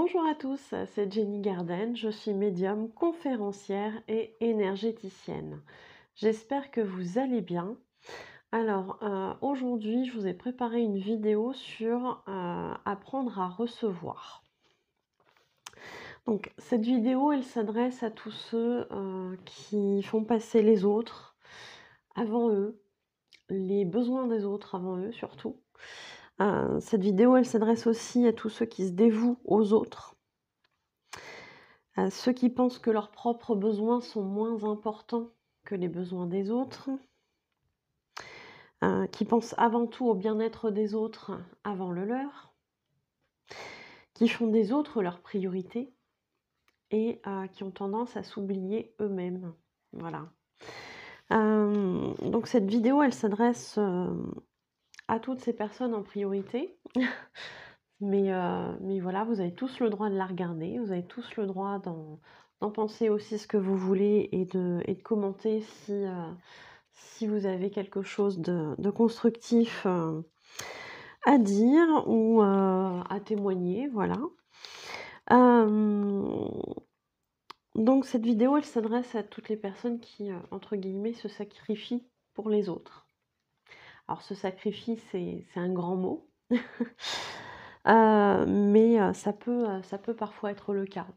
Bonjour à tous, c'est Jenny Garden, je suis médium, conférencière et énergéticienne. J'espère que vous allez bien. Alors, aujourd'hui, je vous ai préparé une vidéo sur apprendre à recevoir. Donc, cette vidéo, elle s'adresse à tous ceux qui font passer les autres avant eux, les besoins des autres avant eux surtout. Cette vidéo, elle s'adresse aussi à tous ceux qui se dévouent aux autres. À ceux qui pensent que leurs propres besoins sont moins importants que les besoins des autres, qui pensent avant tout au bien-être des autres avant le leur, qui font des autres leur priorité et qui ont tendance à s'oublier eux-mêmes. Voilà. Donc cette vidéo, elle s'adresse à toutes ces personnes en priorité. Mais voilà, vous avez tous le droit de la regarder, vous avez tous le droit d'en penser aussi ce que vous voulez et de commenter si vous avez quelque chose de constructif à dire ou à témoigner, voilà. Donc cette vidéo, elle s'adresse à toutes les personnes qui, entre guillemets, se sacrifient pour les autres. Alors ce sacrifice, c'est un grand mot. Mais ça peut parfois être le cas.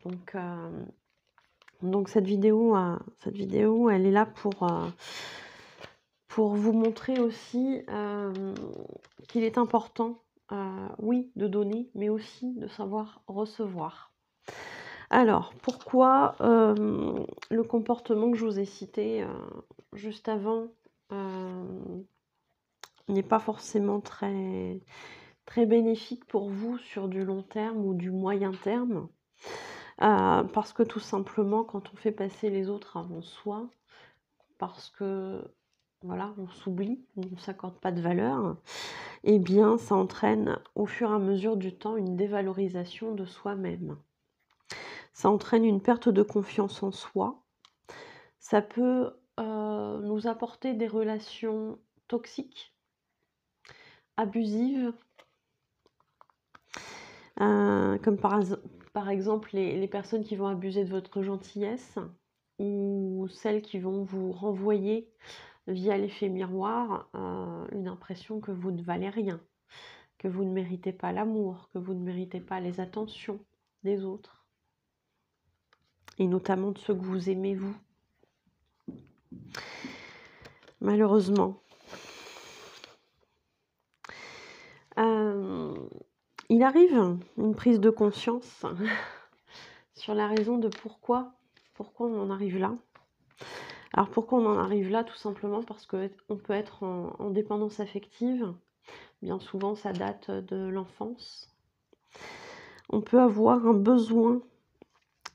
Donc cette vidéo, elle est là pour vous montrer aussi qu'il est important, oui, de donner, mais aussi de savoir recevoir. Alors, pourquoi le comportement que je vous ai cité juste avant n'est pas forcément très bénéfique pour vous sur du long terme ou du moyen terme? Parce que tout simplement, quand on fait passer les autres avant soi, parce que voilà, on s'oublie, on ne s'accorde pas de valeur, eh bien ça entraîne au fur et à mesure du temps une dévalorisation de soi-même. Ça entraîne une perte de confiance en soi. Ça peut nous apporter des relations toxiques, abusives, comme par exemple les personnes qui vont abuser de votre gentillesse ou celles qui vont vous renvoyer via l'effet miroir une impression que vous ne valez rien, que vous ne méritez pas l'amour, que vous ne méritez pas les attentions des autres, et notamment de ceux que vous aimez vous. Malheureusement. Il arrive une prise de conscience sur la raison de pourquoi on en arrive là. Alors pourquoi on en arrive là? Tout simplement parce qu'on peut être en dépendance affective. Bien souvent, ça date de l'enfance. On peut avoir un besoin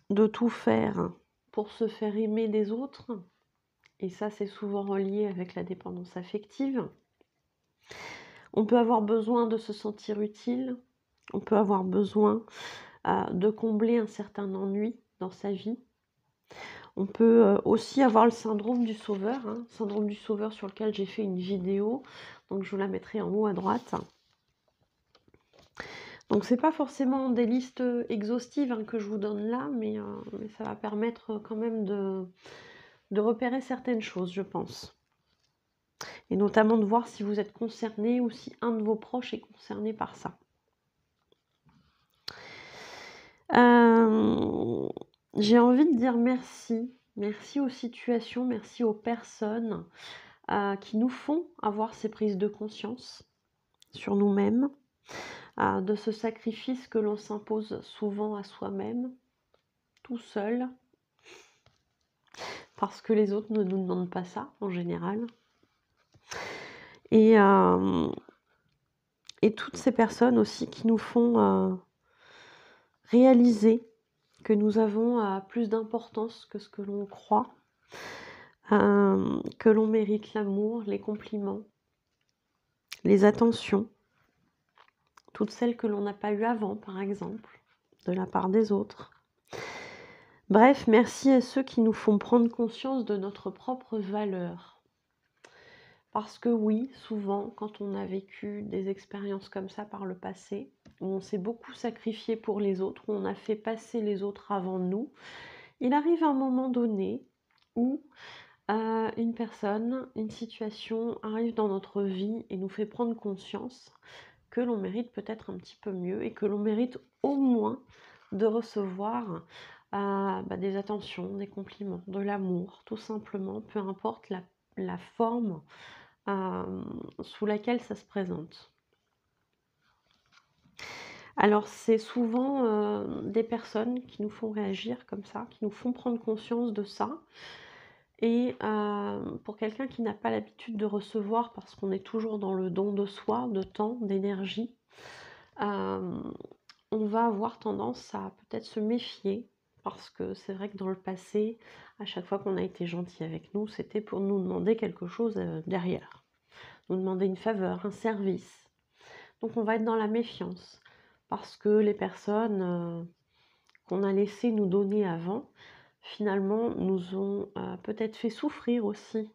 de tout faire pour se faire aimer des autres. Et ça, c'est souvent relié avec la dépendance affective. On peut avoir besoin de se sentir utile. On peut avoir besoin de combler un certain ennui dans sa vie. On peut aussi avoir le syndrome du sauveur, syndrome du sauveur sur lequel j'ai fait une vidéo, donc je vous la mettrai en haut à droite. Donc c'est pas forcément des listes exhaustives que je vous donne là, mais ça va permettre quand même de repérer certaines choses, je pense. Et notamment de voir si vous êtes concerné ou si un de vos proches est concerné par ça. J'ai envie de dire merci. Merci aux situations, merci aux personnes qui nous font avoir ces prises de conscience sur nous-mêmes, de ce sacrifice que l'on s'impose souvent à soi-même, tout seul, parce que les autres ne nous demandent pas ça en général. Et toutes ces personnes aussi qui nous font réaliser que nous avons plus d'importance que ce que l'on croit, que l'on mérite l'amour, les compliments, les attentions, toutes celles que l'on n'a pas eues avant, par exemple, de la part des autres. Bref, merci à ceux qui nous font prendre conscience de notre propre valeur. Parce que oui, souvent, quand on a vécu des expériences comme ça par le passé, où on s'est beaucoup sacrifié pour les autres, où on a fait passer les autres avant nous, il arrive un moment donné où une personne, une situation arrive dans notre vie et nous fait prendre conscience que l'on mérite peut-être un petit peu mieux et que l'on mérite au moins de recevoir des attentions, des compliments, de l'amour, tout simplement, peu importe la forme sous laquelle ça se présente. Alors c'est souvent des personnes qui nous font réagir comme ça, qui nous font prendre conscience de ça. Et pour quelqu'un qui n'a pas l'habitude de recevoir, parce qu'on est toujours dans le don de soi, de temps, d'énergie, on va avoir tendance à peut-être se méfier, parce que c'est vrai que dans le passé, à chaque fois qu'on a été gentil avec nous, c'était pour nous demander quelque chose derrière, nous demander une faveur, un service. Donc on va être dans la méfiance, parce que les personnes qu'on a laissé nous donner avant, finalement, nous ont peut-être fait souffrir aussi.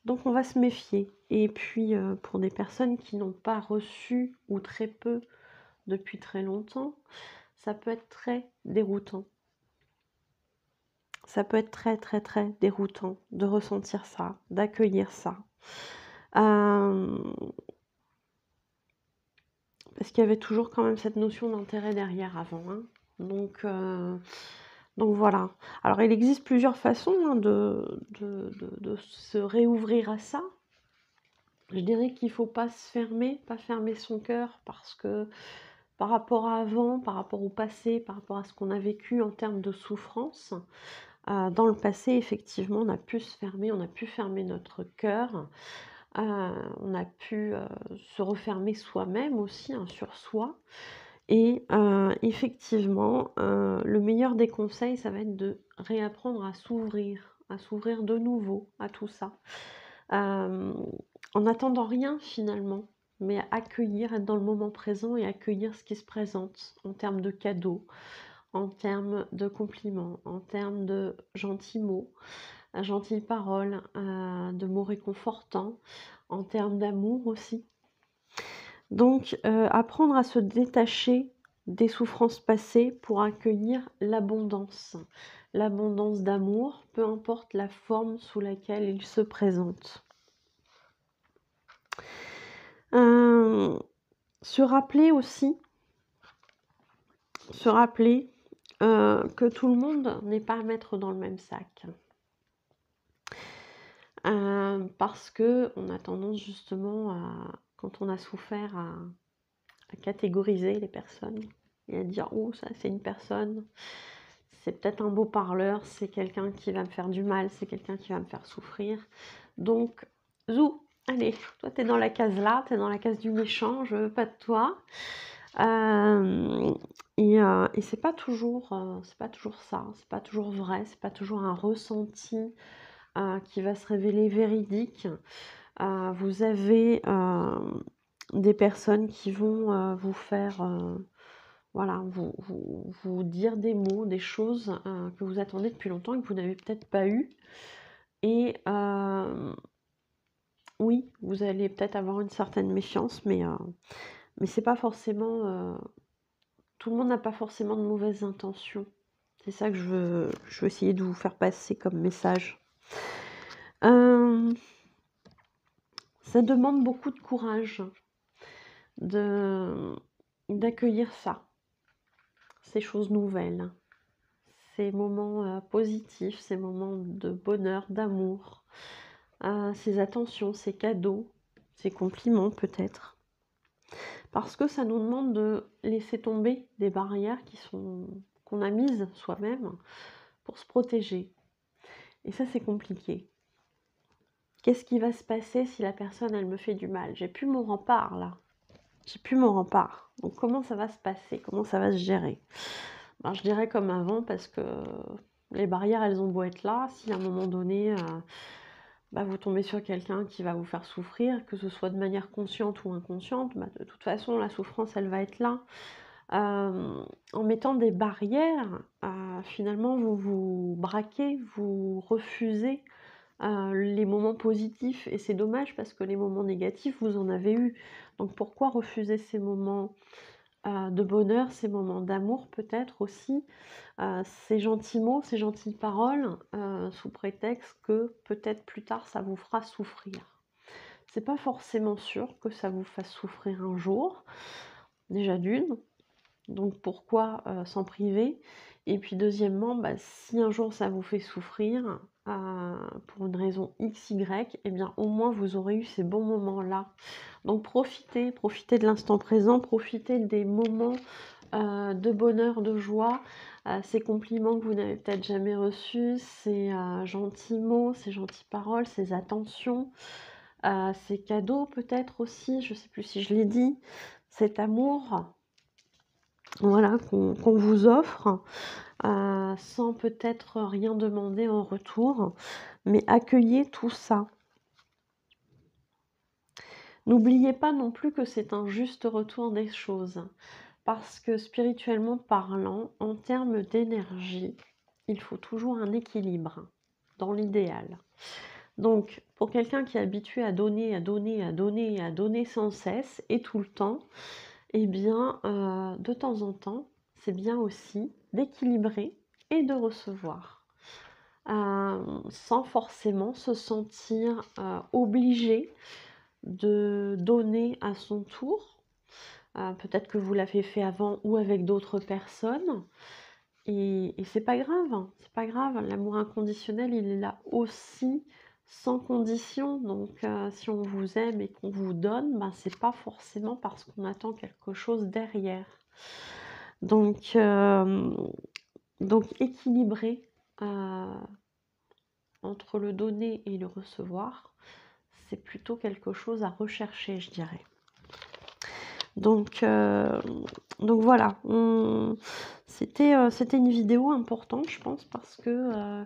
Donc on va se méfier. Et puis pour des personnes qui n'ont pas reçu ou très peu depuis très longtemps, ça peut être très déroutant. Ça peut être très très très déroutant de ressentir ça, d'accueillir ça. Parce qu'il y avait toujours quand même cette notion d'intérêt derrière avant, hein. Donc voilà. Alors il existe plusieurs façons hein, de se réouvrir à ça. Je dirais qu'il ne faut pas se fermer, pas fermer son cœur, parce que par rapport à avant, par rapport au passé, par rapport à ce qu'on a vécu en termes de souffrance, dans le passé, effectivement, on a pu se fermer, on a pu fermer notre cœur, on a pu se refermer soi-même aussi hein, sur soi. Et effectivement, le meilleur des conseils, ça va être de réapprendre à s'ouvrir de nouveau à tout ça. En n'attendant rien finalement, mais à accueillir, être dans le moment présent et accueillir ce qui se présente en termes de cadeaux, en termes de compliments, en termes de gentils mots, gentilles paroles, de mots réconfortants, en termes d'amour aussi. Donc apprendre à se détacher des souffrances passées pour accueillir l'abondance d'amour, peu importe la forme sous laquelle il se présente. Se rappeler aussi, que tout le monde n'est pas à mettre dans le même sac. Parce qu'on a tendance justement, quand on a souffert, à catégoriser les personnes et à dire « Oh, ça c'est une personne, c'est peut-être un beau parleur, c'est quelqu'un qui va me faire du mal, c'est quelqu'un qui va me faire souffrir. » Donc, zou, allez, toi t'es dans la case là, t'es dans la case du méchant, je veux pas de toi. Et c'est pas toujours ça, c'est pas toujours vrai, c'est pas toujours un ressenti qui va se révéler véridique. Vous avez des personnes qui vont vous faire voilà, vous dire des mots, des choses que vous attendez depuis longtemps et que vous n'avez peut-être pas eu. Et oui, vous allez peut-être avoir une certaine méfiance, mais c'est pas forcément... tout le monde n'a pas forcément de mauvaises intentions. C'est ça que je veux essayer de vous faire passer comme message. Ça demande beaucoup de courage d'accueillir ça, ces choses nouvelles, ces moments positifs, ces moments de bonheur, d'amour, ces attentions, ces cadeaux, ces compliments peut-être. Parce que ça nous demande de laisser tomber des barrières qu'on a mises soi-même pour se protéger. Et ça, c'est compliqué. Qu'est-ce qui va se passer si la personne, elle me fait du mal? J'ai plus mon rempart, là. J'ai plus mon rempart. Donc, comment ça va se passer? Comment ça va se gérer? Ben, je dirais comme avant, parce que les barrières, elles ont beau être là. Si à un moment donné, vous tombez sur quelqu'un qui va vous faire souffrir, que ce soit de manière consciente ou inconsciente, de toute façon, la souffrance, elle va être là. En mettant des barrières, finalement, vous vous braquez, vous refusez les moments positifs et c'est dommage parce que les moments négatifs, vous en avez eu. Donc pourquoi refuser ces moments, de bonheur, ces moments d'amour peut-être aussi, ces gentils mots, ces gentilles paroles, sous prétexte que peut-être plus tard ça vous fera souffrir. C'est pas forcément sûr que ça vous fasse souffrir un jour, déjà d'une, donc pourquoi, s'en priver? Et puis deuxièmement, bah, si un jour ça vous fait souffrir, pour une raison X, Y, et bien au moins vous aurez eu ces bons moments-là. Donc profitez de l'instant présent, profitez des moments, de bonheur, de joie, ces compliments que vous n'avez peut-être jamais reçus, ces, gentils mots, ces gentilles paroles, ces attentions, ces cadeaux peut-être aussi, je ne sais plus si je l'ai dit, cet amour, voilà, qu'on vous offre, sans peut-être rien demander en retour, mais accueillez tout ça. N'oubliez pas non plus que c'est un juste retour des choses, parce que spirituellement parlant, en termes d'énergie, il faut toujours un équilibre, dans l'idéal. Donc, pour quelqu'un qui est habitué à donner, à donner, à donner, à donner sans cesse et tout le temps, eh bien, de temps en temps, c'est bien aussi d'équilibrer et de recevoir, sans forcément se sentir obligé de donner à son tour. Peut-être que vous l'avez fait avant ou avec d'autres personnes, et c'est pas grave, hein, c'est pas grave. L'amour inconditionnel, il est là aussi sans condition. Donc, si on vous aime et qu'on vous donne, ben, c'est pas forcément parce qu'on attend quelque chose derrière. Donc, équilibrer entre le donner et le recevoir, c'est plutôt quelque chose à rechercher, je dirais. Donc voilà, c'était une vidéo importante, je pense, parce que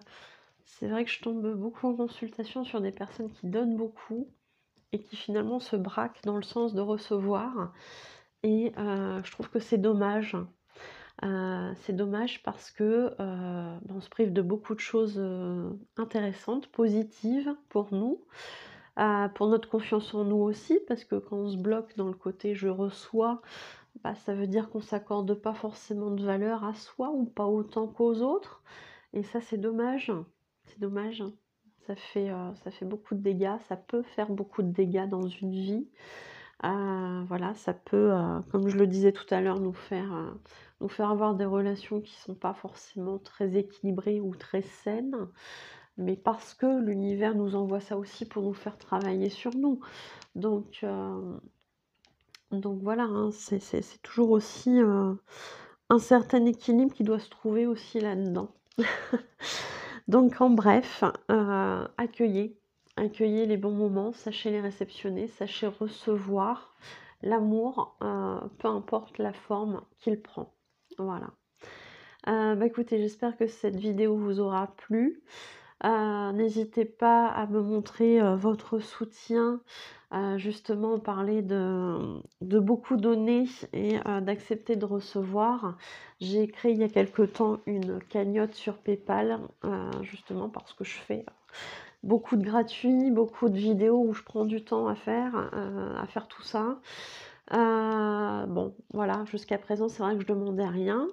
c'est vrai que je tombe beaucoup en consultation sur des personnes qui donnent beaucoup et qui finalement se braquent dans le sens de recevoir. Et je trouve que c'est dommage. C'est dommage parce que on se prive de beaucoup de choses intéressantes, positives pour nous, pour notre confiance en nous aussi, parce que quand on se bloque dans le côté je reçois, bah, ça veut dire qu'on ne s'accorde pas forcément de valeur à soi ou pas autant qu'aux autres. Et ça, c'est dommage. C'est dommage. Ça fait beaucoup de dégâts. Ça peut faire beaucoup de dégâts dans une vie. Voilà, ça peut, comme je le disais tout à l'heure, nous faire avoir des relations qui ne sont pas forcément très équilibrées ou très saines, mais parce que l'univers nous envoie ça aussi pour nous faire travailler sur nous. Donc voilà, hein, c'est toujours aussi, un certain équilibre qui doit se trouver aussi là-dedans. Donc en bref, accueillez les bons moments, sachez les réceptionner, sachez recevoir l'amour, peu importe la forme qu'il prend. Voilà. Bah, écoutez, j'espère que cette vidéo vous aura plu. N'hésitez pas à me montrer, votre soutien, justement parler de beaucoup donner et d'accepter de recevoir. J'ai créé il y a quelque temps une cagnotte sur PayPal, justement parce que je fais beaucoup de gratuits, beaucoup de vidéos où je prends du temps à faire tout ça. Bon, voilà, jusqu'à présent, c'est vrai que je demandais rien.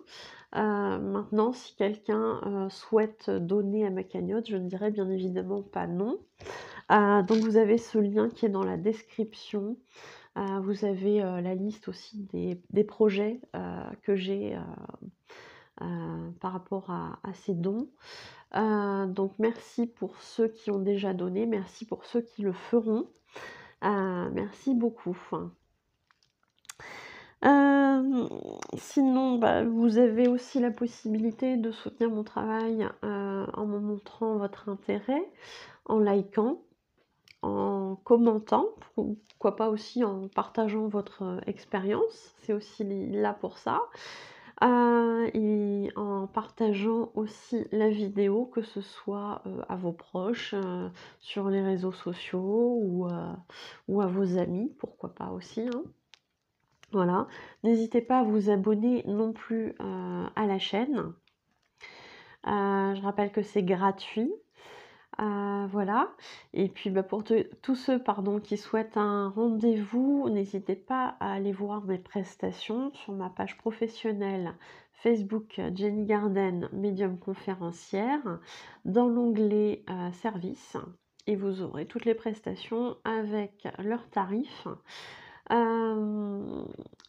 Maintenant, si quelqu'un, souhaite donner à ma cagnotte, je ne dirais bien évidemment pas non. Donc vous avez ce lien qui est dans la description. Vous avez, la liste aussi des projets, que j'ai, par rapport à ces dons. Donc merci pour ceux qui ont déjà donné, merci pour ceux qui le feront. Merci beaucoup. Sinon, bah, vous avez aussi la possibilité de soutenir mon travail, en me montrant votre intérêt, en likant, en commentant, pourquoi pas aussi en partageant votre expérience, c'est aussi là pour ça. Et en partageant aussi la vidéo, que ce soit, à vos proches, sur les réseaux sociaux ou à vos amis, pourquoi pas aussi, hein. Voilà. N'hésitez pas à vous abonner non plus, à la chaîne. Je rappelle que c'est gratuit. Voilà. Et puis, bah, pour tous ceux, pardon, qui souhaitent un rendez-vous, n'hésitez pas à aller voir mes prestations sur ma page professionnelle Facebook, Jenny Garden, médium conférencière, dans l'onglet services, et vous aurez toutes les prestations avec leurs tarifs.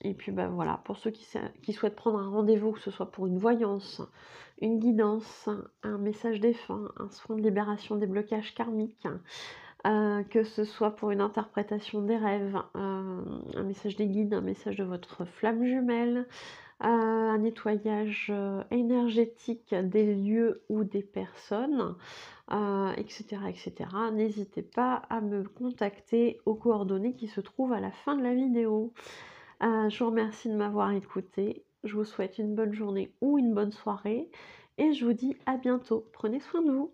Et puis, bah, voilà, pour ceux qui souhaitent prendre un rendez-vous, que ce soit pour une voyance, une guidance, un message défunt, un soin de libération des blocages karmiques, que ce soit pour une interprétation des rêves, un message des guides, un message de votre flamme jumelle, un nettoyage, énergétique des lieux ou des personnes, et cetera et cetera. N'hésitez pas à me contacter aux coordonnées qui se trouvent à la fin de la vidéo. Je vous remercie de m'avoir écouté. Je vous souhaite une bonne journée ou une bonne soirée et je vous dis à bientôt. Prenez soin de vous.